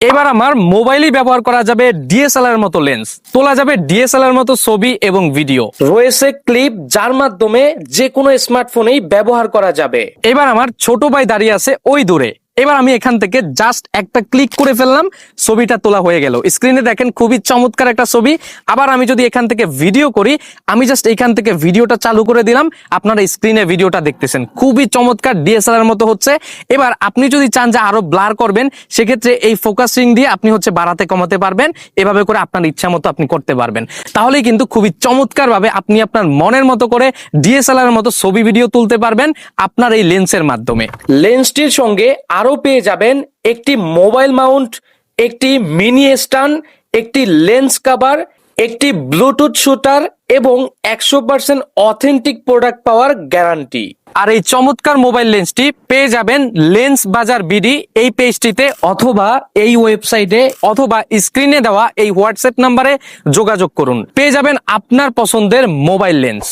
এবার আমার মোবাইলই ব্যবহার করা যাবে ডিএসএলআর মতো লেন্স, তোলা যাবে ডিএসএলআর মতো ছবি এবং ভিডিও, রয়েছে ক্লিপ যার মাধ্যমে যে কোনো স্মার্টফোনেই ব্যবহার করা যাবে। এবার আমার ছোট ভাই দাঁড়িয়ে আছে ওই দূরে, এবার আমি এখান থেকে জাস্ট একটা ক্লিক করে ফেললাম, ছবিটা তোলা হয়ে গেল। স্ক্রিনে দেখেন খুবই চমৎকার একটা ছবি। আবার আমি যদি এখান থেকে ভিডিও করি, আমি জাস্ট এখান থেকে ভিডিওটা চালু করে দিলাম, আপনারা স্ক্রিনে ভিডিওটা দেখতেছেন, খুবই চমৎকার ডিএসএলআর মতো হচ্ছে। এবার আপনি যদি চান যে আরো ব্লার করবেন, সেক্ষেত্রে এই ফোকাসিং দিয়ে আপনি হচ্ছে বাড়াতে কমাতে পারবেন, এভাবে করে আপনার ইচ্ছা মতো আপনি করতে পারবেন। তাহলেই কিন্তু খুবই চমৎকার ভাবে আপনি আপনার মনের মতো করে ডিএসএলআর মতো ছবি ভিডিও তুলতে পারবেন আপনার এই লেন্সের মাধ্যমে। লেন্সটির সঙ্গে আরো পেয়ে যাবেন একটি মোবাইল মাউন্ট, একটি মিনি স্ট্যান্ড, একটি লেন্স কভার, একটি ব্লুটুথ শুটার এবং 100% অথেন্টিক প্রোডাক্ট পাওয়ার গ্যারান্টি। আর এই চমৎকার মোবাইল লেন্সটি পেয়ে যাবেন লেন্স বাজার বিডি এই পেজটিতে, অথবা এই ওয়েবসাইটে, অথবা স্ক্রিনে দেওয়া এই হোয়াটসঅ্যাপ নাম্বারে যোগাযোগ করুন। পেয়ে যাবেন আপনার পছন্দের মোবাইল লেন্স।